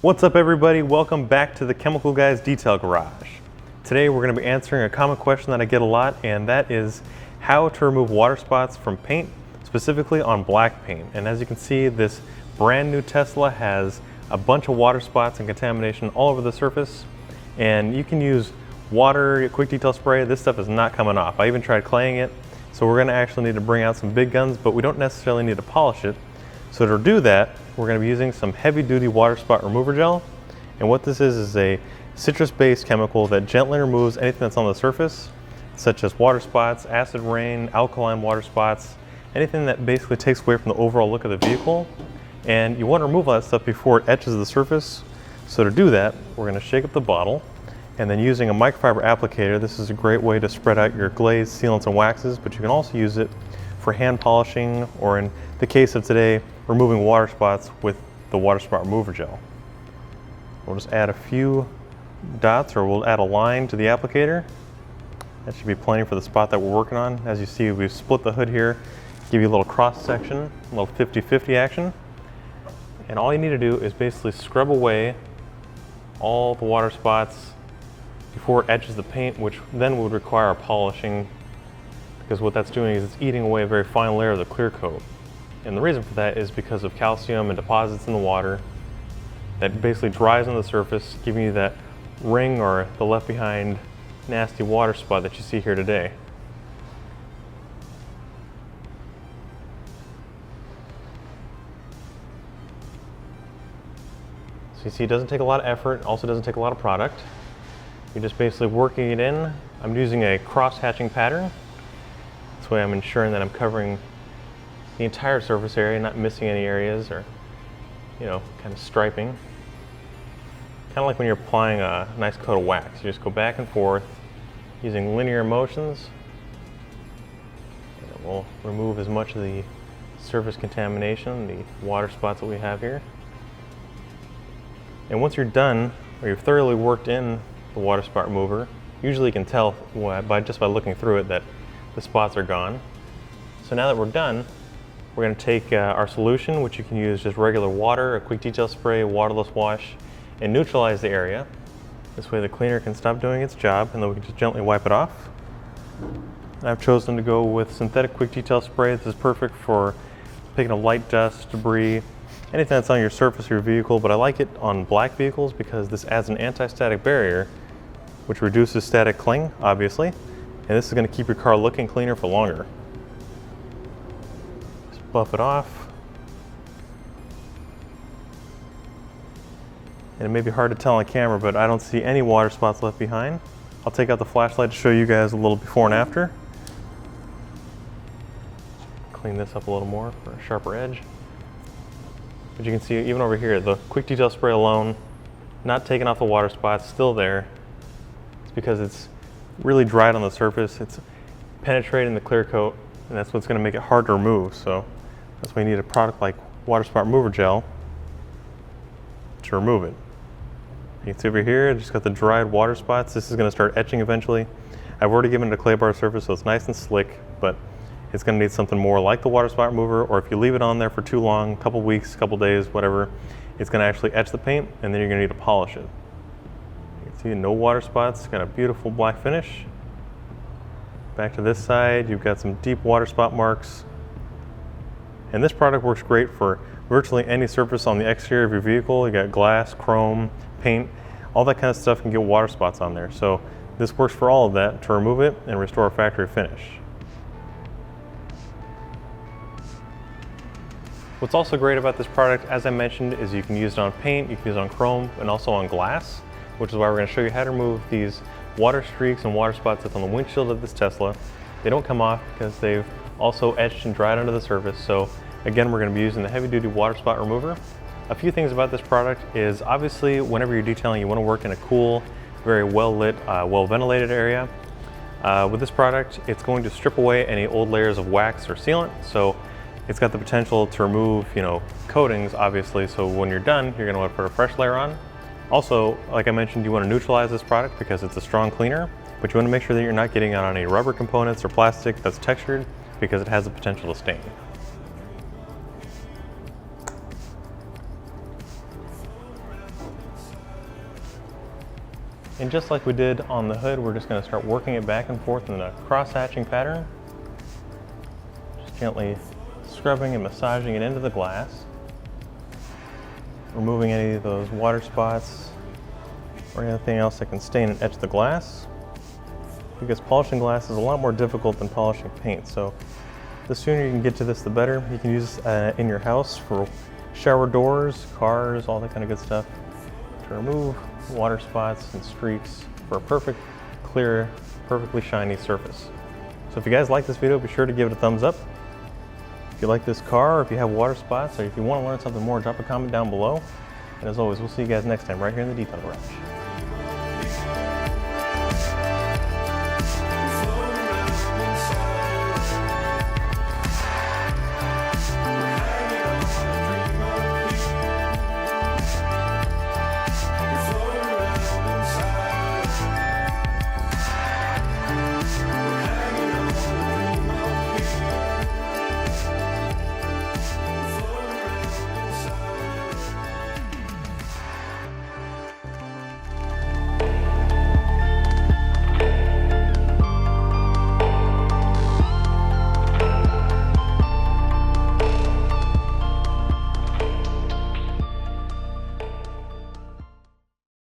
What's up everybody? Welcome back to the Chemical Guys Detail Garage. Today we're going to be answering a common question that I get a lot, and that is how to remove water spots from paint, specifically on black paint. And as you can see, this brand new Tesla has a bunch of water spots and contamination all over the surface, and you can use water, quick detail spray. This stuff is not coming off. I even tried claying it, so we're going to actually need to bring out some big guns, but we don't necessarily need to polish it. So to do that, we're going to be using some heavy-duty water spot remover gel. And what this is a citrus-based chemical that gently removes anything that's on the surface, such as water spots, acid rain, alkaline water spots, anything that basically takes away from the overall look of the vehicle. And you want to remove all that stuff before it etches the surface. So to do that, we're going to shake up the bottle, and then using a microfiber applicator, this is a great way to spread out your glaze, sealants, and waxes, but you can also use it for hand polishing, or in the case of today, removing water spots with the water spot remover gel. We'll just add a few dots, or we'll add a line to the applicator. That should be plenty for the spot that we're working on. As you see, we've split the hood here, give you a little cross section, a little 50-50 action. And all you need to do is basically scrub away all the water spots before it etches the paint, which then would require polishing, because what that's doing is it's eating away a very fine layer of the clear coat. And the reason for that is because of calcium and deposits in the water that basically dries on the surface, giving you that ring or the left behind nasty water spot that you see here today. So you see, it doesn't take a lot of effort, also doesn't take a lot of product. You're just basically working it in. I'm using a cross-hatching pattern. This way I'm ensuring that I'm covering the entire surface area, not missing any areas, or, kind of striping. Kind of like when you're applying a nice coat of wax. You just go back and forth using linear motions, and it will remove as much of the surface contamination, the water spots that we have here. And once you're done, or you've thoroughly worked in the water spot remover, usually you can tell just by looking through it that the spots are gone. So now that we're done, we're going to take our solution, which you can use just regular water, a quick detail spray, waterless wash, and neutralize the area. This way the cleaner can stop doing its job, and then we can just gently wipe it off. And I've chosen to go with synthetic quick detail spray. This is perfect for picking up light dust, debris, anything that's on your surface of your vehicle, but I like it on black vehicles because this adds an anti-static barrier, which reduces static cling, obviously, and this is going to keep your car looking cleaner for longer. Just buff it off. And it may be hard to tell on camera, but I don't see any water spots left behind. I'll take out the flashlight to show you guys a little before and after. Clean this up a little more for a sharper edge. But you can see even over here, the quick detail spray alone, not taking off the water spots, still there. It's because it's really dried on the surface. It's penetrating the clear coat, and that's what's going to make it hard to remove. So that's why you need a product like water spot remover gel to remove it. You can see over here, I just got the dried water spots. This is going to start etching eventually. I've already given it a clay bar surface, so it's nice and slick, but it's going to need something more like the water spot remover, or if you leave it on there for too long, a couple weeks, couple days, whatever, it's going to actually etch the paint, and then you're going to need to polish it. You can see no water spots, it's got a beautiful black finish. Back to this side, you've got some deep water spot marks. And this product works great for virtually any surface on the exterior of your vehicle. You got glass, chrome, paint, all that kind of stuff can get water spots on there. So this works for all of that to remove it and restore a factory finish. What's also great about this product, as I mentioned, is you can use it on paint, you can use it on chrome, and also on glass, which is why we're going to show you how to remove these water streaks and water spots that's on the windshield of this Tesla. They don't come off because they've also etched and dried under the surface. So again, we're going to be using the heavy-duty water spot remover. A few things about this product is, obviously, whenever you're detailing, you want to work in a cool, very well-lit, well-ventilated area. With this product, it's going to strip away any old layers of wax or sealant. So it's got the potential to remove, coatings, obviously. So when you're done, you're going to want to put a fresh layer on. Also, like I mentioned, you want to neutralize this product because it's a strong cleaner, but you want to make sure that you're not getting out on any rubber components or plastic that's textured, because it has the potential to stain. And just like we did on the hood, we're just going to start working it back and forth in a cross-hatching pattern. Just gently scrubbing and massaging it into the glass. Removing any of those water spots or anything else that can stain and etch the glass. Because polishing glass is a lot more difficult than polishing paint. So the sooner you can get to this, the better. You can use this in your house for shower doors, cars, all that kind of good stuff to remove water spots and streaks for a perfect, clear, perfectly shiny surface. So if you guys like this video, be sure to give it a thumbs up. If you like this car, or if you have water spots, or if you want to learn something more, drop a comment down below. And as always, we'll see you guys next time right here in the Detail Garage.